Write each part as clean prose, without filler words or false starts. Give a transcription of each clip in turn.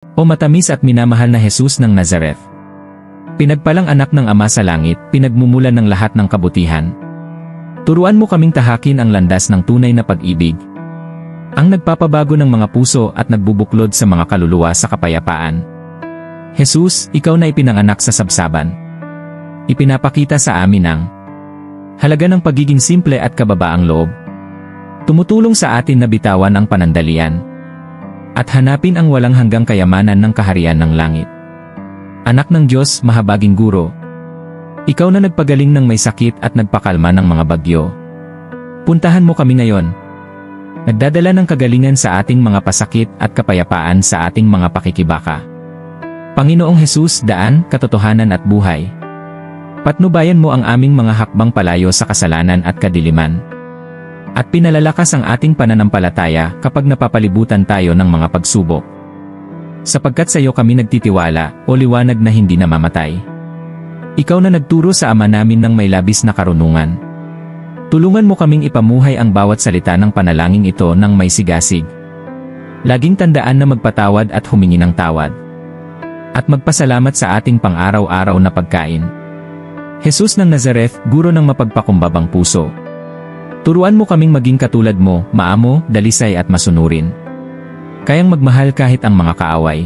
O matamis at minamahal na Jesus ng Nazareth. Pinagpalang anak ng Ama sa langit, pinagmumulan ng lahat ng kabutihan. Turuan mo kaming tahakin ang landas ng tunay na pag-ibig, ang nagpapabago ng mga puso at nagbubuklod sa mga kaluluwa sa kapayapaan. Jesus, ikaw na ipinanganak sa sabsaban. Ipinapakita sa amin ang halaga ng pagiging simple at kababaang loob. Tumutulong sa atin na bitawan ang panandalian at hanapin ang walang hanggang kayamanan ng kaharian ng langit. Anak ng Diyos, mahabaging guro, ikaw na nagpagaling ng may sakit at nagpakalma ng mga bagyo. Puntahan mo kami ngayon. Nagdadala ng kagalingan sa ating mga pasakit at kapayapaan sa ating mga pakikibaka. Panginoong Jesus, daan, katotohanan at buhay. Patnubayan mo ang aming mga hakbang palayo sa kasalanan at kadiliman. At pinalalakas ang ating pananampalataya kapag napapalibutan tayo ng mga pagsubok. Sapagkat sa iyo kami nagtitiwala, o liwanag na hindi namamatay. Ikaw na nagturo sa Ama namin ng may labis na karunungan. Tulungan mo kaming ipamuhay ang bawat salita ng panalangin ito ng may sigasig. Laging tandaan na magpatawad at humingi ng tawad. At magpasalamat sa ating pang-araw-araw na pagkain. Jesus ng Nazareth, guro ng mapagpakumbabang puso. Turuan mo kaming maging katulad mo, maamo, dalisay at masunurin. Kayang magmahal kahit ang mga kaaway.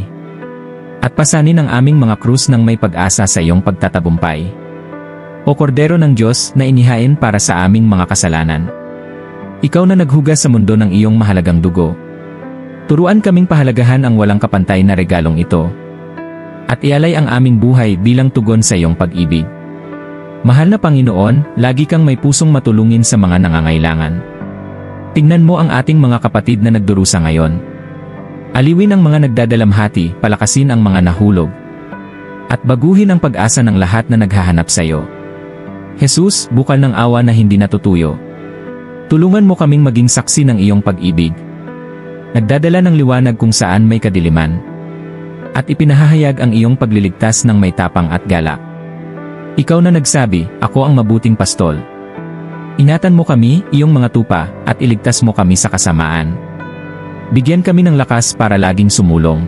At pasanin ang aming mga krus ng may pag-asa sa iyong pagtatagumpay. O Kordero ng Diyos na inihain para sa aming mga kasalanan. Ikaw na naghugas sa mundo ng iyong mahalagang dugo. Turuan kaming pahalagahan ang walang kapantay na regalong ito. At ialay ang aming buhay bilang tugon sa iyong pag-ibig. Mahal na Panginoon, lagi kang may pusong matulungin sa mga nangangailangan. Tingnan mo ang ating mga kapatid na nagdurusa ngayon. Aliwin ang mga nagdadalamhati, palakasin ang mga nahulog. At baguhin ang pag-asa ng lahat na naghahanap sa iyo. Jesus, bukal ng awa na hindi natutuyo. Tulungan mo kaming maging saksi ng iyong pag-ibig. Nagdadala ng liwanag kung saan may kadiliman. At ipinahahayag ang iyong pagliligtas ng may tapang at galak. Ikaw na nagsabi, ako ang mabuting pastol. Ingatan mo kami, iyong mga tupa, at iligtas mo kami sa kasamaan. Bigyan kami ng lakas para laging sumulong.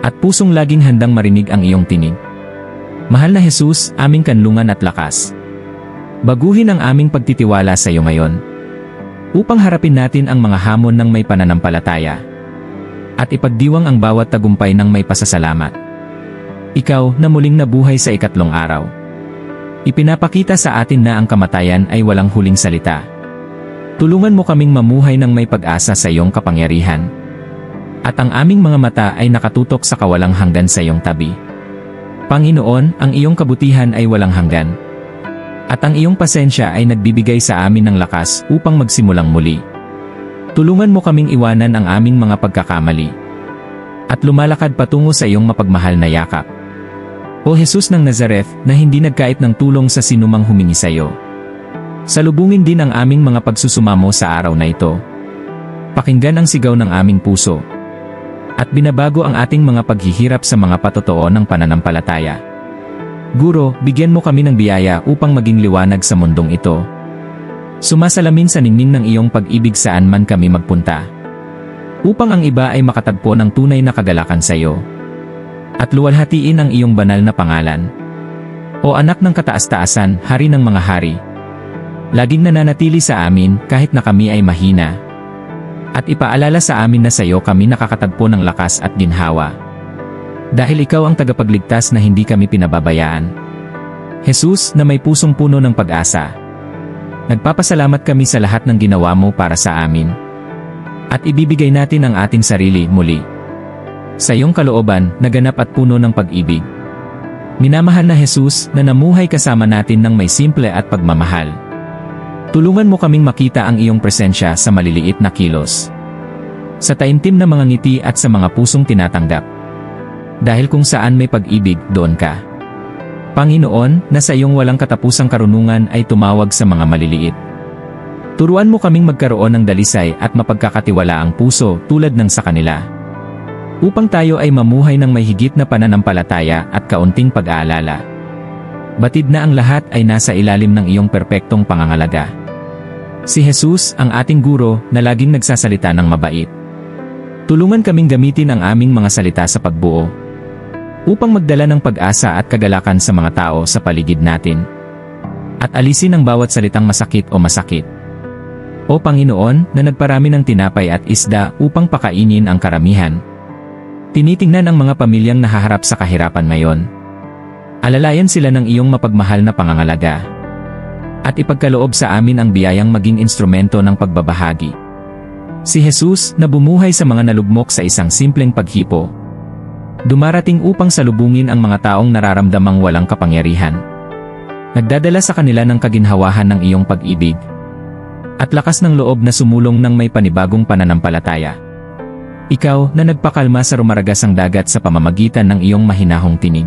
At pusong laging handang marinig ang iyong tinig. Mahal na Jesus, aming kanlungan at lakas. Baguhin ang aming pagtitiwala sa iyo ngayon. Upang harapin natin ang mga hamon ng may pananampalataya. At ipagdiwang ang bawat tagumpay ng may pasasalamat. Ikaw na muling nabuhay sa ikatlong araw. Ipinapakita sa atin na ang kamatayan ay walang huling salita. Tulungan mo kaming mamuhay ng may pag-asa sa iyong kapangyarihan. At ang aming mga mata ay nakatutok sa kawalang hanggan sa iyong tabi. Panginoon, ang iyong kabutihan ay walang hanggan. At ang iyong pasensya ay nagbibigay sa amin ng lakas upang magsimulang muli. Tulungan mo kaming iwanan ang aming mga pagkakamali. At lumalakad patungo sa iyong mapagmahal na yakap. O Jesus ng Nazareth, na hindi nagkait ng tulong sa sinumang humingi sa iyo. Salubungin din ang aming mga pagsusumamo sa araw na ito. Pakinggan ang sigaw ng aming puso. At binabago ang ating mga paghihirap sa mga patotoo ng pananampalataya. Guro, bigyan mo kami ng biyaya upang maging liwanag sa mundong ito. Sumasalamin sa ningning ng iyong pag-ibig saan man kami magpunta. Upang ang iba ay makatagpo ng tunay na kagalakan sa iyo. At luwalhatiin ang iyong banal na pangalan. O anak ng kataas-taasan, hari ng mga hari. Laging nananatili sa amin kahit na kami ay mahina. At ipaalala sa amin na sa iyo kami nakakatagpo ng lakas at ginhawa. Dahil ikaw ang tagapagligtas na hindi kami pinababayaan. Jesus, na may pusong puno ng pag-asa. Nagpapasalamat kami sa lahat ng ginawa mo para sa amin. At ibibigay natin ang ating sarili muli. Sa iyong kalooban, naganap at puno ng pag-ibig. Minamahal na Jesus, na namuhay kasama natin ng may simple at pagmamahal. Tulungan mo kaming makita ang iyong presensya sa maliliit na kilos. Sa taimtim na mga ngiti at sa mga pusong tinatanggap. Dahil kung saan may pag-ibig, doon ka. Panginoon, na sa iyong walang katapusang karunungan ay tumawag sa mga maliliit. Turuan mo kaming magkaroon ng dalisay at mapagkakatiwalaang puso tulad ng sa kanila. Upang tayo ay mamuhay ng may higit na pananampalataya at kaunting pag-aalala. Batid na ang lahat ay nasa ilalim ng iyong perpektong pangangalaga. Si Jesus, ang ating guro, na laging nagsasalita ng mabait. Tulungan kaming gamitin ang aming mga salita sa pagbuo, upang magdala ng pag-asa at kagalakan sa mga tao sa paligid natin. At alisin ang bawat salitang masakit o masakit. O Panginoon, na nagparami ng tinapay at isda upang pakainin ang karamihan. Tinitingnan ang mga pamilyang nahaharap sa kahirapan ngayon. Alalayan sila ng iyong mapagmahal na pangangalaga. At ipagkaloob sa amin ang biyayang maging instrumento ng pagbabahagi. Si Jesus, na bumuhay sa mga nalugmok sa isang simpleng paghipo, dumarating upang salubungin ang mga taong nararamdamang walang kapangyarihan. Nagdadala sa kanila ng kaginhawahan ng iyong pag-ibig at lakas ng loob na sumulong ng may panibagong pananampalataya. Ikaw na nagpakalma sa rumaragasang dagat sa pamamagitan ng iyong mahinahong tinig.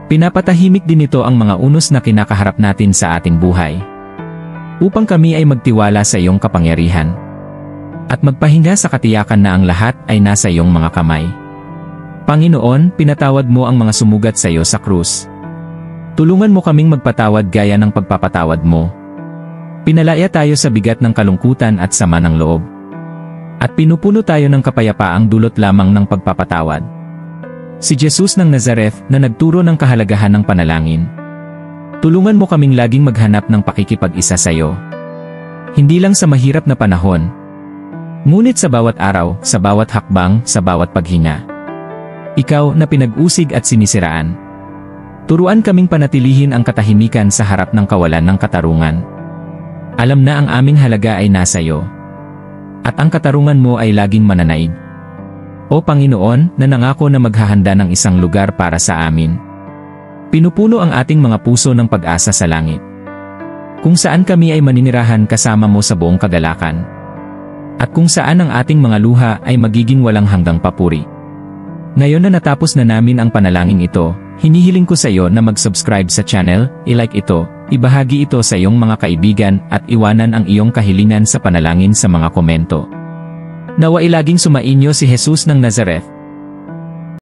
Pinapatahimik din ito ang mga unos na kinakaharap natin sa ating buhay, upang kami ay magtiwala sa iyong kapangyarihan at magpahinga sa katiyakan na ang lahat ay nasa iyong mga kamay. Panginoon, pinatawad mo ang mga sumugat sa iyo sa krus. Tulungan mo kaming magpatawad gaya ng pagpapatawad mo. Pinalaya tayo sa bigat ng kalungkutan at sama ng loob. At pinupuno tayo ng kapayapaang dulot lamang ng pagpapatawad. Si Jesus ng Nazareth na nagturo ng kahalagahan ng panalangin. Tulungan mo kaming laging maghanap ng pakikipag-isa sa iyo. Hindi lang sa mahirap na panahon, ngunit sa bawat araw, sa bawat hakbang, sa bawat paghinga. Ikaw na pinag-usig at sinisiraan. Turuan kaming panatilihin ang katahimikan sa harap ng kawalan ng katarungan. Alam na ang aming halaga ay nasa iyo. At ang katarungan mo ay laging mananaig. O Panginoon, na nangako na maghahanda ng isang lugar para sa amin. Pinupuno ang ating mga puso ng pag-asa sa langit, kung saan kami ay maninirahan kasama mo sa buong kagalakan. At kung saan ang ating mga luha ay magiging walang hanggang papuri. Ngayon na natapos na namin ang panalangin ito, hinihiling ko sa iyo na mag-subscribe sa channel, i-like ito, ibahagi ito sa iyong mga kaibigan at iwanan ang iyong kahilingan sa panalangin sa mga komento. Nawa ilaging sumainyo si Jesus ng Nazareth,